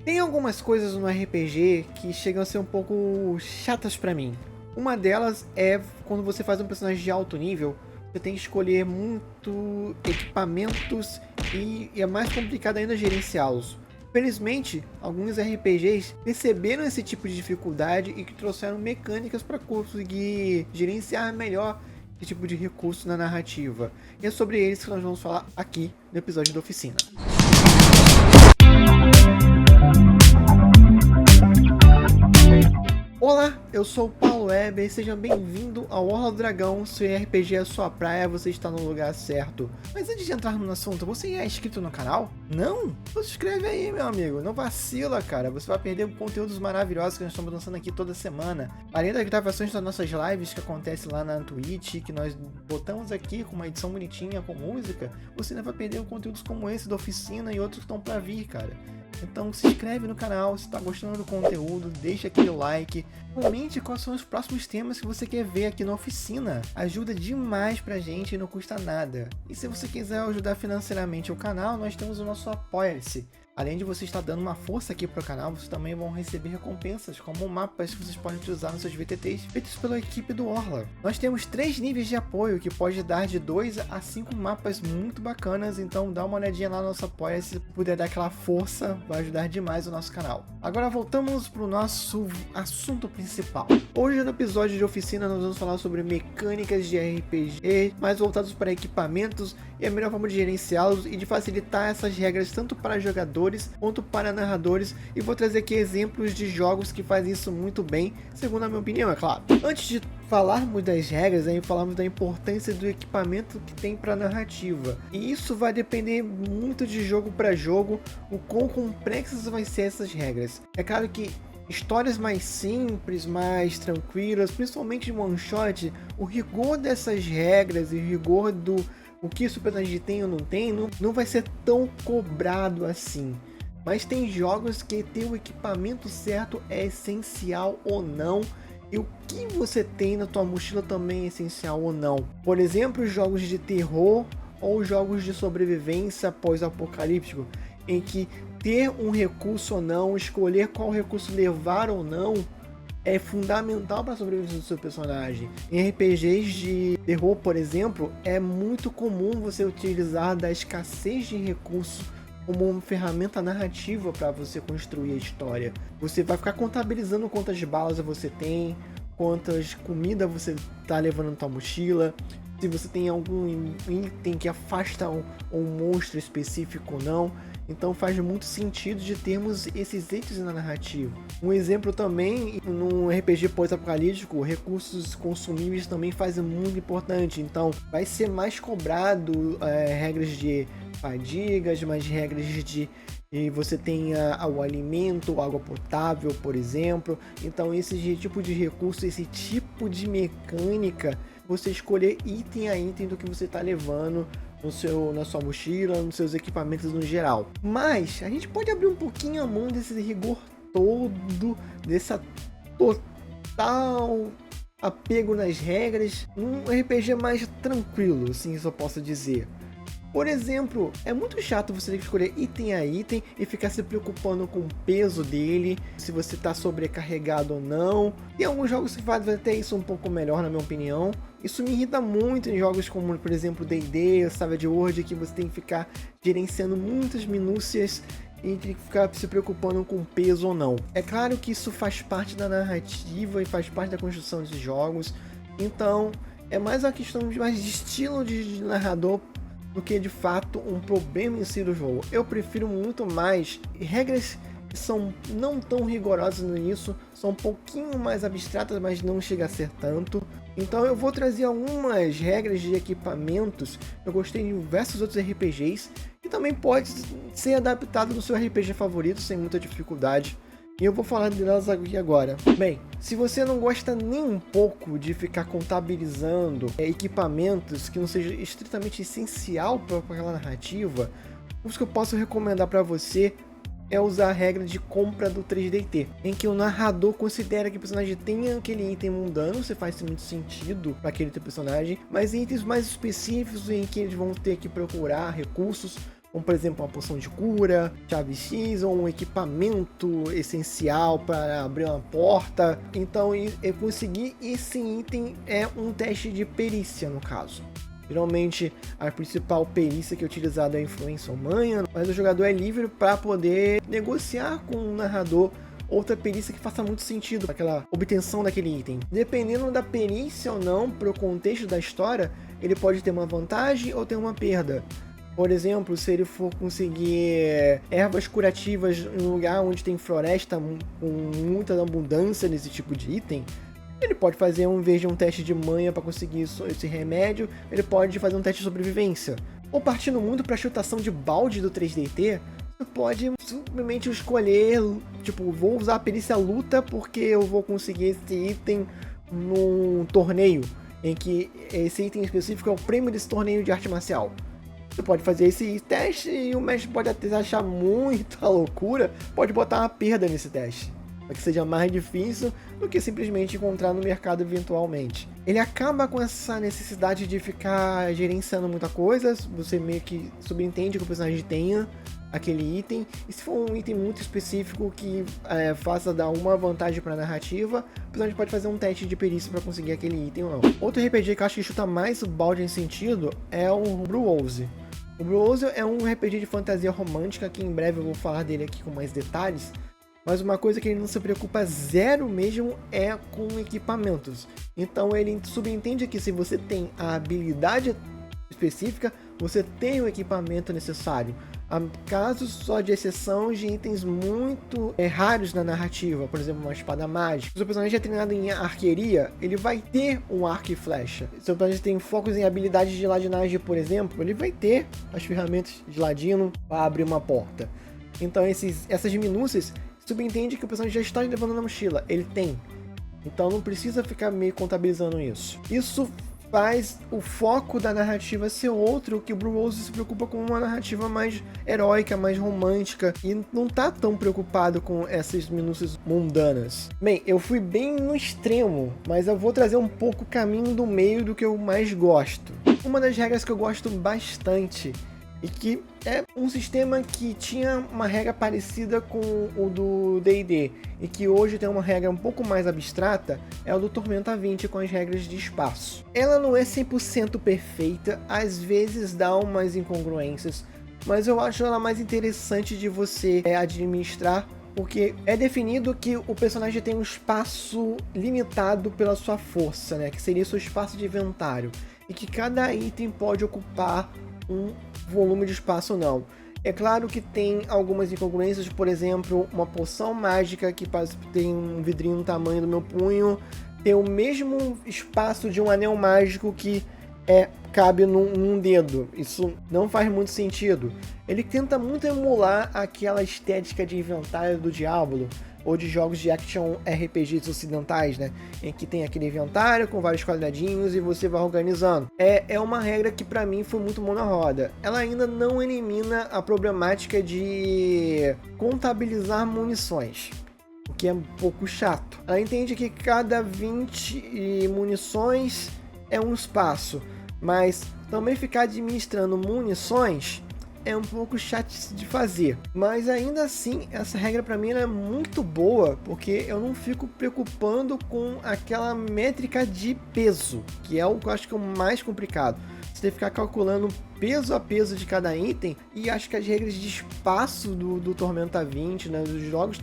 Tem algumas coisas no RPG que chegam a ser um pouco chatas pra mim. Uma delas é quando você faz um personagem de alto nível, você tem que escolher muito equipamentos e é mais complicado ainda gerenciá-los. Felizmente, alguns RPGs perceberam esse tipo de dificuldade e que trouxeram mecânicas para conseguir gerenciar melhor esse tipo de recurso na narrativa. E é sobre eles que nós vamos falar aqui no episódio da oficina. Olá, eu sou o Paulo Weber e seja bem-vindo ao Orla do Dragão. Se o RPG é a sua praia, você está no lugar certo. Mas antes de entrar no assunto, você é inscrito no canal? Não? Então se inscreve aí, meu amigo. Não vacila, cara. Você vai perder conteúdos maravilhosos que nós estamos lançando aqui toda semana. Além das gravações das nossas lives que acontecem lá na Twitch, que nós botamos aqui com uma edição bonitinha, com música, você ainda vai perder conteúdos como esse da oficina e outros que estão para vir, cara. Então se inscreve no canal, se está gostando do conteúdo, deixa aquele like, comente quais são os próximos temas que você quer ver aqui na oficina. Ajuda demais pra gente e não custa nada. E se você quiser ajudar financeiramente o canal, nós temos o nosso Apoia-se. Além de você estar dando uma força aqui para o canal, vocês também vão receber recompensas, como mapas que vocês podem utilizar nos seus VTTs, feitos pela equipe do Orla. Nós temos 3 níveis de apoio, que pode dar de 2 a 5 mapas muito bacanas, então dá uma olhadinha lá no nosso apoia, se puder dar aquela força, vai ajudar demais o nosso canal. Agora voltamos para o nosso assunto principal. Hoje no episódio de oficina nós vamos falar sobre mecânicas de RPG, mais voltados para equipamentos e a melhor forma de gerenciá-los e de facilitar essas regras tanto para jogadores quanto para narradores, e vou trazer aqui exemplos de jogos que fazem isso muito bem, segundo a minha opinião, é claro. Antes de falarmos das regras, aí falamos da importância do equipamento que tem para narrativa, e isso vai depender muito de jogo para jogo, o quão complexas vai ser essas regras. É claro que histórias mais simples, mais tranquilas, principalmente de one shot, o rigor dessas regras e o rigor do o que o personagem tem ou não tem, não vai ser tão cobrado assim. Mas tem jogos que ter o equipamento certo é essencial ou não. E o que você tem na tua mochila também é essencial ou não. Por exemplo, jogos de terror ou jogos de sobrevivência pós-apocalíptico, em que ter um recurso ou não, escolher qual recurso levar ou não, é fundamental para a sobrevivência do seu personagem. Em RPGs de terror, por exemplo, é muito comum você utilizar da escassez de recursos como uma ferramenta narrativa para você construir a história. Você vai ficar contabilizando quantas balas você tem, quantas comida você está levando na sua mochila, se você tem algum item que afasta um monstro específico ou não. Então faz muito sentido de termos esses itens na narrativa. Um exemplo também, num RPG pós-apocalíptico, recursos consumíveis também fazem muito importante. Então vai ser mais cobrado regras de fadigas, mais regras de você tenha o alimento, água potável, por exemplo. Então esse tipo de recurso, esse tipo de mecânica, você escolher item a item do que você está levando na sua mochila, nos seus equipamentos no geral. Mas a gente pode abrir um pouquinho a mão desse rigor todo, dessa total apego nas regras, num RPG mais tranquilo, assim só posso dizer. Por exemplo, é muito chato você ter que escolher item a item e ficar se preocupando com o peso dele, se você está sobrecarregado ou não. Tem alguns jogos que fazem até isso um pouco melhor, na minha opinião. Isso me irrita muito em jogos como, por exemplo, D&D, Savage World, que você tem que ficar gerenciando muitas minúcias e tem que ficar se preocupando com peso ou não. É claro que isso faz parte da narrativa e faz parte da construção desses jogos, então é mais uma questão mais de estilo de narrador do que de fato um problema em si do jogo. Eu prefiro muito mais regras que são não tão rigorosas nisso, são um pouquinho mais abstratas, mas não chega a ser tanto. Então eu vou trazer algumas regras de equipamentos que eu gostei de diversos outros RPGs, que também pode ser adaptado no seu RPG favorito sem muita dificuldade. E eu vou falar delas aqui agora. Bem, se você não gosta nem um pouco de ficar contabilizando equipamentos que não seja estritamente essencial para aquela narrativa, o que eu posso recomendar para você é usar a regra de compra do 3DT, em que o narrador considera que o personagem tenha aquele item mundano, se faz muito sentido para aquele teu personagem, mas em itens mais específicos em que eles vão ter que procurar recursos, como por exemplo uma poção de cura, chave X ou um equipamento essencial para abrir uma porta. Então eu conseguir esse item é um teste de perícia no caso. Geralmente a principal perícia que é utilizada é a influência ou manha, mas o jogador é livre para poder negociar com o narrador outra perícia que faça muito sentido para aquela obtenção daquele item. Dependendo da perícia ou não, para o contexto da história, ele pode ter uma vantagem ou ter uma perda. Por exemplo, se ele for conseguir ervas curativas em um lugar onde tem floresta com muita abundância desse tipo de item, ele pode fazer, em vez de um teste de manha para conseguir esse remédio, ele pode fazer um teste de sobrevivência. Ou partindo muito para a chutação de balde do 3DT, você pode simplesmente escolher, tipo, vou usar a perícia luta porque eu vou conseguir esse item num torneio, em que esse item específico é o prêmio desse torneio de arte marcial. Você pode fazer esse teste e o mestre pode até achar muita loucura, pode botar uma perda nesse teste, para que seja mais difícil do que simplesmente encontrar no mercado eventualmente. Ele acaba com essa necessidade de ficar gerenciando muita coisa, você meio que subentende que o personagem tenha aquele item, e se for um item muito específico que faça dar uma vantagem para a narrativa, o personagem pode fazer um teste de perícia para conseguir aquele item ou não. Outro RPG que eu acho que chuta mais o balde em sentido é o Blue Rose. O Blue Rose é um RPG de fantasia romântica, que em breve eu vou falar dele aqui com mais detalhes, mas uma coisa que ele não se preocupa zero mesmo é com equipamentos. Então ele subentende que se você tem a habilidade específica, você tem o equipamento necessário. Há casos só de exceção de itens muito raros na narrativa, por exemplo, uma espada mágica. Se o personagem é treinado em arqueria, ele vai ter um arco e flecha. Se o personagem tem focos em habilidades de ladinagem, por exemplo, ele vai ter as ferramentas de ladino para abrir uma porta. Então essas minúcias subentende que o personagem já está levando na mochila, ele tem. Então não precisa ficar meio contabilizando isso. Isso faz o foco da narrativa ser outro, que o Blue Rose se preocupa com uma narrativa mais heróica, mais romântica, e não tá tão preocupado com essas minúcias mundanas. Bem, eu fui bem no extremo, mas eu vou trazer um pouco o caminho do meio do que eu mais gosto. Uma das regras que eu gosto bastante, e que é um sistema que tinha uma regra parecida com o do D&D, e que hoje tem uma regra um pouco mais abstrata, é o do Tormenta 20 com as regras de espaço. Ela não é 100% perfeita, às vezes dá umas incongruências, mas eu acho ela mais interessante de você administrar, porque é definido que o personagem tem um espaço limitado pela sua força, né? Que seria seu espaço de inventário, e que cada item pode ocupar um volume de espaço ou não. É claro que tem algumas incongruências, por exemplo, uma poção mágica que tem um vidrinho no tamanho do meu punho, tem o mesmo espaço de um anel mágico que cabe num dedo. Isso não faz muito sentido. Ele tenta muito emular aquela estética de inventário do Diablo, ou de jogos de action RPGs ocidentais, né? Em que tem aquele inventário com vários quadradinhos e você vai organizando. É uma regra que pra mim foi muito mão na roda. Ela ainda não elimina a problemática de contabilizar munições, o que é um pouco chato. Ela entende que cada 20 munições é um espaço, mas também ficar administrando munições é um pouco chato de fazer, mas ainda assim essa regra para mim é muito boa, porque eu não fico preocupando com aquela métrica de peso, que é o que eu acho que é o mais complicado. Você tem que ficar calculando peso a peso de cada item, e acho que as regras de espaço do Tormenta 20, né, dos jogos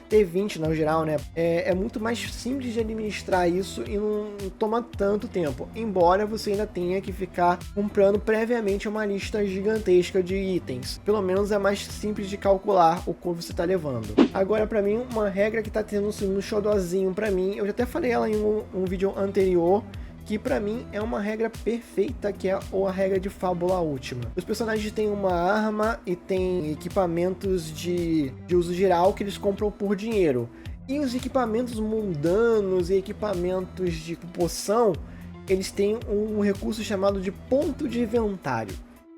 T20 no geral, né, é muito mais simples de administrar isso e não toma tanto tempo, embora você ainda tenha que ficar comprando previamente uma lista gigantesca de itens. Pelo menos é mais simples de calcular o quanto você está levando. Agora, para mim, uma regra que está tendo um xodózinho para mim, eu já até falei ela em um vídeo anterior, que pra mim é uma regra perfeita, que é a regra de fábula última. Os personagens têm uma arma e têm equipamentos de uso geral que eles compram por dinheiro. E os equipamentos mundanos e equipamentos de poção, eles têm um recurso chamado de ponto de inventário.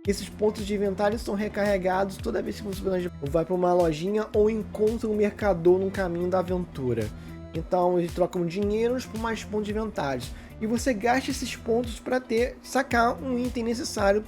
Esses pontos de inventário são recarregados toda vez que o personagem vai para uma lojinha ou encontra um mercador no caminho da aventura. Então eles trocam dinheiros por mais pontos de inventários. e você gasta esses pontos para sacar um item necessário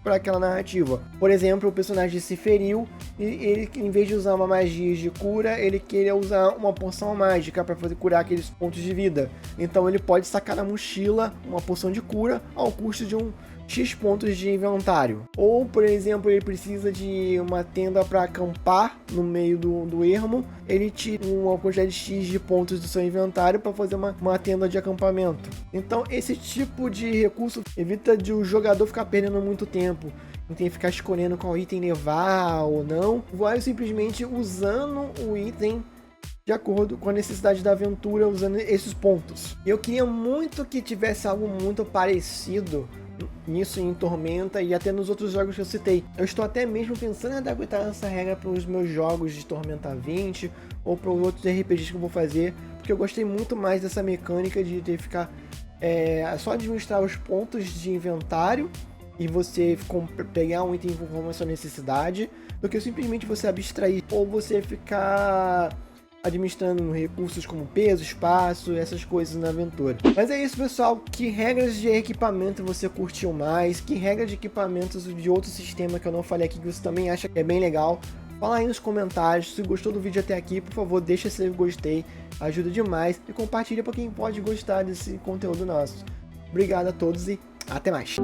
para aquela narrativa. Por exemplo, o personagem se feriu e ele, em vez de usar uma magia de cura, ele queria usar uma poção mágica para poder curar aqueles pontos de vida. Então ele pode sacar na mochila uma poção de cura ao custo de um X pontos de inventário. Ou, por exemplo, ele precisa de uma tenda para acampar no meio do ermo, ele tira uma quantidade de X de pontos do seu inventário para fazer uma tenda de acampamento. Então esse tipo de recurso evita de o jogador ficar perdendo muito tempo, não tem que ficar escolhendo qual item levar ou não, vai simplesmente usando o item de acordo com a necessidade da aventura, usando esses pontos. Eu queria muito que tivesse algo muito parecido nisso em Tormenta e até nos outros jogos que eu citei. Eu estou até mesmo pensando em adaptar essa regra para os meus jogos de Tormenta 20 ou para os outros RPGs que eu vou fazer, porque eu gostei muito mais dessa mecânica de ter que ficar só administrar os pontos de inventário e você pegar um item conforme a sua necessidade, do que simplesmente você abstrair ou você ficar administrando recursos como peso, espaço, essas coisas na aventura. Mas é isso, pessoal. Que regras de equipamento você curtiu mais? Que regras de equipamentos de outro sistema que eu não falei aqui que você também acha que é bem legal? Fala aí nos comentários. Se gostou do vídeo até aqui, por favor, deixa seu gostei, ajuda demais, e compartilha para quem pode gostar desse conteúdo nosso. Obrigado a todos e até mais!